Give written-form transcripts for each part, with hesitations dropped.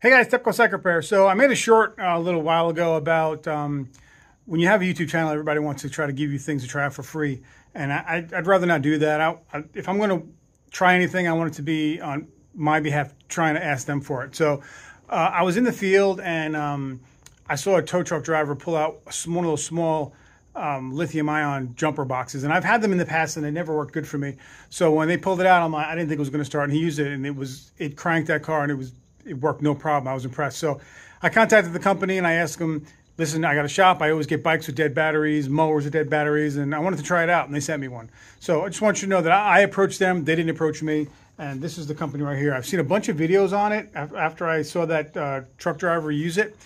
Hey guys, Stepco Cycle Repair. So I made a short a little while ago about when you have a YouTube channel, everybody wants to try to give you things to try out for free. And I'd rather not do that. If I'm going to try anything, I want it to be on my behalf, trying to ask them for it. So I was in the field and I saw a tow truck driver pull out one of those small lithium-ion jumper boxes. And I've had them in the past and they never worked good for me. So when they pulled it out, I didn't think it was going to start. And he used it and it cranked that car and it worked no problem. I was impressed. So I contacted the company and I asked them, listen, I got a shop. I always get bikes with dead batteries, mowers with dead batteries, and I wanted to try it out, and they sent me one. So I just want you to know that I approached them. They didn't approach me, and this is the company right here. I've seen a bunch of videos on it after I saw that truck driver use it,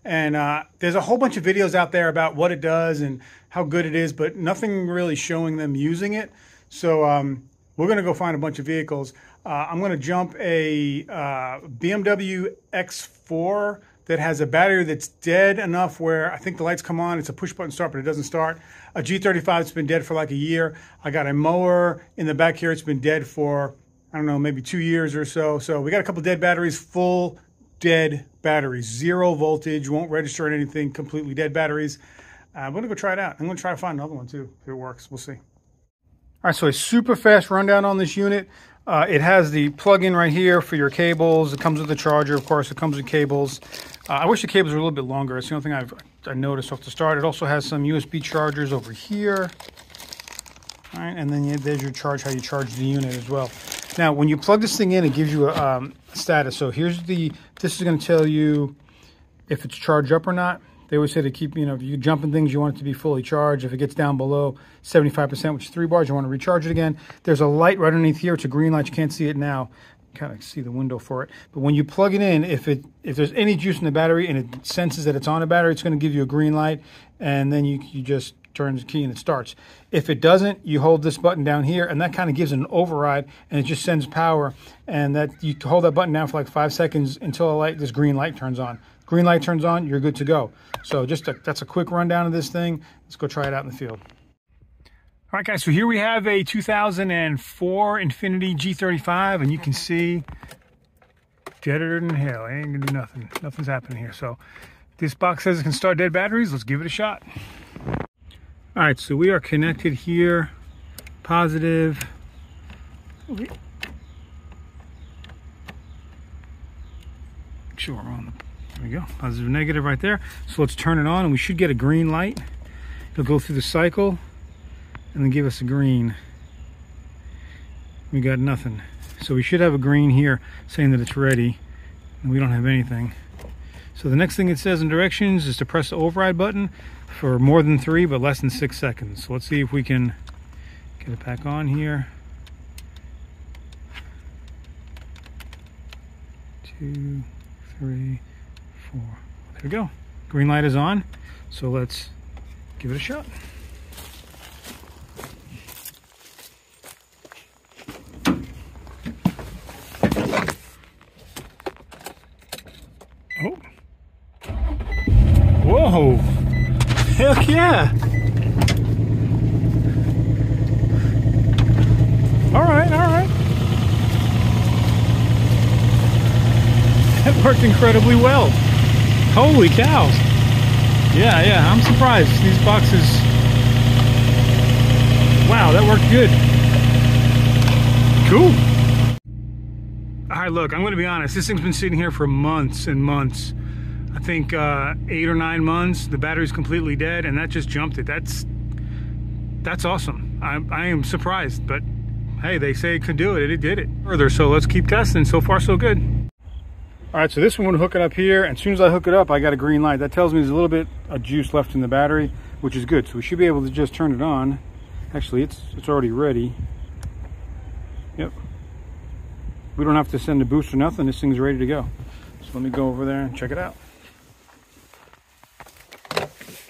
and there's a whole bunch of videos out there about what it does and how good it is, but nothing really showing them using it. So we're going to go find a bunch of vehicles. I'm going to jump a BMW X4 that has a battery that's dead enough where I think the lights come on. It's a push button start, but it doesn't start. A G35 that's been dead for like a year. I got a mower in the back here. It's been dead for, I don't know, maybe 2 years or so. So we got a couple dead batteries, full dead batteries, 0 voltage, won't register at anything, completely dead batteries. I'm going to go try it out. I'm going to try to find another one too, if it works. We'll see. All right, so a super fast rundown on this unit. It has the plug-in right here for your cables. It comes with the charger, of course. It comes with cables. I wish the cables were a little bit longer. It's the only thing I noticed off the start. It also has some USB chargers over here. All right, and then there's your charge, how you charge the unit as well. Now, when you plug this thing in, it gives you a status. So this is going to tell you if it's charged up or not. They always say to keep, if you jump in things, you want it to be fully charged. If it gets down below 75%, which is 3 bars, you want to recharge it again. There's a light right underneath here. It's a green light. You can't see it now. Kind of see the window for it. But when you plug it in, if there's any juice in the battery and it senses that it's on a battery, it's going to give you a green light. And then you just turn the key and it starts. If it doesn't, you hold this button down here, and that kind of gives it an override, and it just sends power. And that you hold that button down for like 5 seconds until this green light turns on. Green light turns on, you're good to go. So that's a quick rundown of this thing. Let's go try it out in the field. All right, guys, so here we have a 2004 Infiniti G35, and you can see deader than hell. It ain't gonna do nothing. Nothing's happening here. So this box says it can start dead batteries. Let's give it a shot. All right, so we are connected here. Positive. Make sure we're on the... There we go, positive, negative right there. So let's turn it on and we should get a green light. It'll go through the cycle and then give us a green. We got nothing. So we should have a green here saying that it's ready, and we don't have anything. So the next thing it says in directions is to press the override button for more than 3 but less than 6 seconds. So let's see if we can get it back on here. 2, 3, 4. There we go. Green light is on. So let's give it a shot. Oh. Whoa. Heck yeah. All right, all right. That worked incredibly well. Holy cows. Yeah, I'm surprised. These boxes, wow, that worked good. Cool. All right, look, I'm going to be honest. This thing's been sitting here for months and months. I think 8 or 9 months. The battery's completely dead, and that just jumped it. That's awesome. I am surprised, but hey, they say it could do it, and it did it. Further, so let's keep testing. So far, so good. All right, so this one, hook it up here, and as soon as I hook it up, I got a green light. That tells me there's a little bit of juice left in the battery, which is good. So we should be able to just turn it on. Actually, it's already ready. Yep. We don't have to send a boost or nothing. This thing's ready to go. So let me go over there and check it out.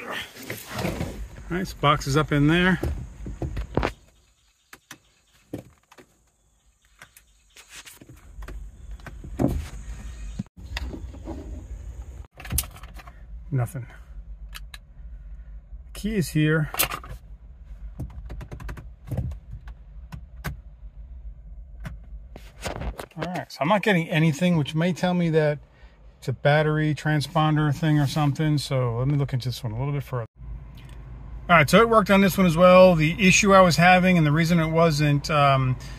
All right, this box is up in there. Nothing. The key is here. All right, so I'm not getting anything, which may tell me that It's a battery transponder thing or something. So let me look into this one a little bit further. All right, so it worked on this one as well. The issue I was having and the reason it wasn't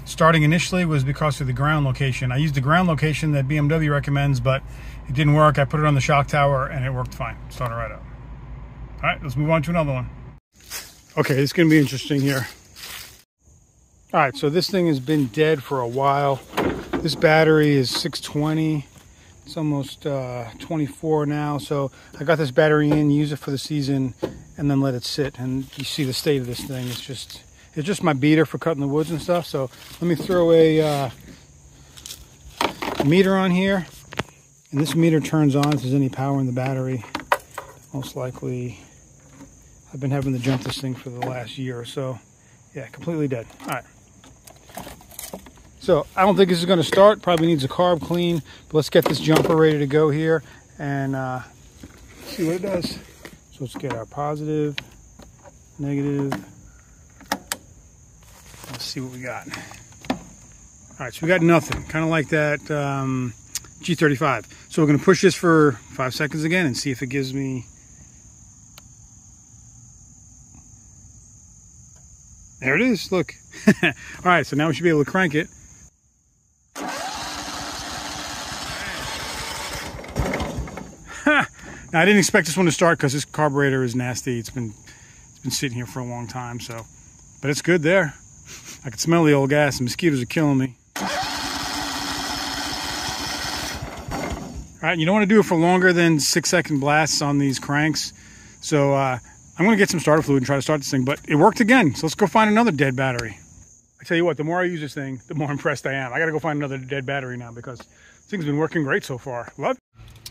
starting initially was because of the ground location. I used the ground location that BMW recommends, but it didn't work. I put it on the shock tower and it worked fine. Started right up. All right, let's move on to another one. Okay, it's gonna be interesting here. All right, so this thing has been dead for a while. This battery is 620. It's almost 24 now. So I got this battery in, use it for the season, and then let it sit. And you see the state of this thing. It's just my beater for cutting the woods and stuff. So let me throw a meter on here. And this meter turns on if there's any power in the battery. Most likely, I've been having to jump this thing for the last year or so. Yeah, completely dead. All right. So I don't think this is going to start. Probably needs a carb clean. But let's get this jumper ready to go here and see what it does. So let's get our positive, negative. Let's see what we got. All right, so we got nothing. Kind of like that G35. So we're going to push this for 5 seconds again and see if it gives me... There it is, look. All right, so now we should be able to crank it. Now, I didn't expect this one to start because this carburetor is nasty. It's been sitting here for a long time, so, but it's good there. I can smell the old gas. The mosquitoes are killing me. All right, you don't want to do it for longer than 6-second blasts on these cranks. So I'm going to get some starter fluid and try to start this thing, but it worked again. So let's go find another dead battery. I tell you what, the more I use this thing, the more impressed I am. I got to go find another dead battery now because this thing's been working great so far. Love it.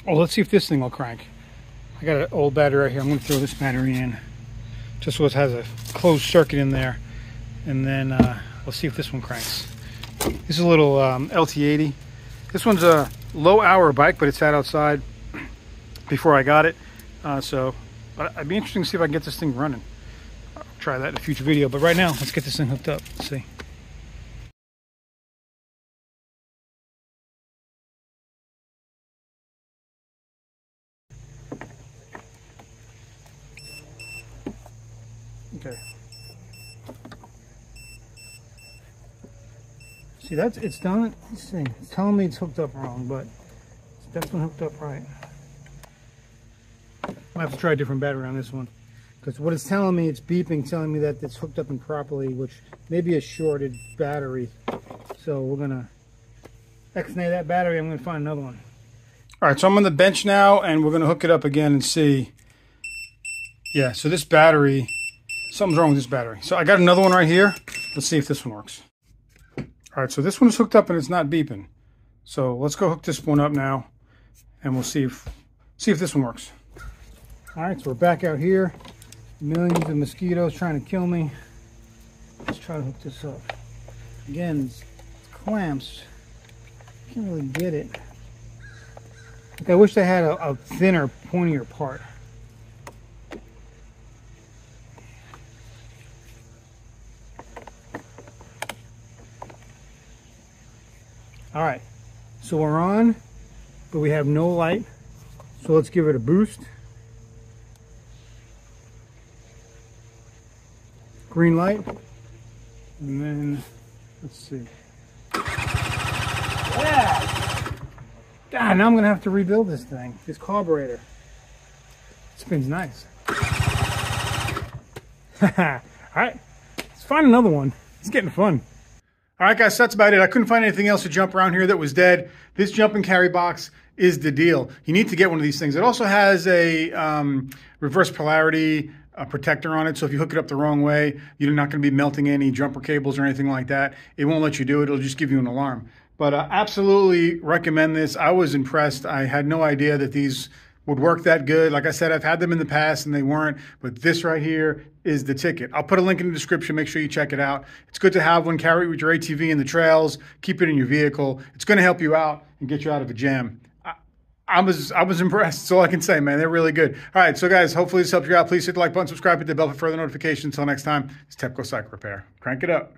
Oh, let's see if this thing will crank. I got an old battery right here. I'm going to throw this battery in just so it has a closed circuit in there. And then we'll see if this one cranks. This is a little LT80. This one's a low hour bike, but it sat outside before I got it. So I'd be interested to see if I can get this thing running. I'll try that in a future video. But right now, let's get this thing hooked up. Let's see. Okay. See, it's done. Let's see. It's telling me it's hooked up wrong, but it's definitely hooked up right. I'll have to try a different battery on this one because what it's telling me, it's beeping, telling me that it's hooked up improperly, which may be a shorted battery. So we're gonna X-nay that battery. I'm gonna find another one. All right, so I'm on the bench now, and we're gonna hook it up again and see. Yeah, so this battery. Something's wrong with this battery. So I got another one right here. Let's see if this one works. All right, so this one is hooked up and it's not beeping. So let's go hook this one up now and we'll see if this one works. All right, so we're back out here. Millions of mosquitoes trying to kill me. Let's try to hook this up. Again, it's clamps. Can't really get it. Like I wish they had a thinner, pointier part. All right, so we're on, but we have no light. So let's give it a boost. Green light. And then, let's see. Yeah! God, now I'm gonna have to rebuild this thing, this carburetor. It spins nice. All right, let's find another one. It's getting fun. All right, guys, that's about it. I couldn't find anything else to jump around here that was dead. This jump and carry box is the deal. You need to get one of these things. It also has a reverse polarity protector on it, so if you hook it up the wrong way, you're not going to be melting any jumper cables or anything like that. It won't let you do it. It'll just give you an alarm. But absolutely recommend this. I was impressed. I had no idea that these would work that good. Like I said, I've had them in the past and they weren't, but this right here is the ticket. I'll put a link in the description. Make sure you check it out. It's good to have one, carry it with your ATV in the trails, keep it in your vehicle. It's going to help you out and get you out of a jam. I was impressed. That's all I can say, man. They're really good. All right, so guys, hopefully this helped you out. Please hit the like button, subscribe, hit the bell for further notifications. Until next time, it's TEPCO Cycle Repair. Crank it up.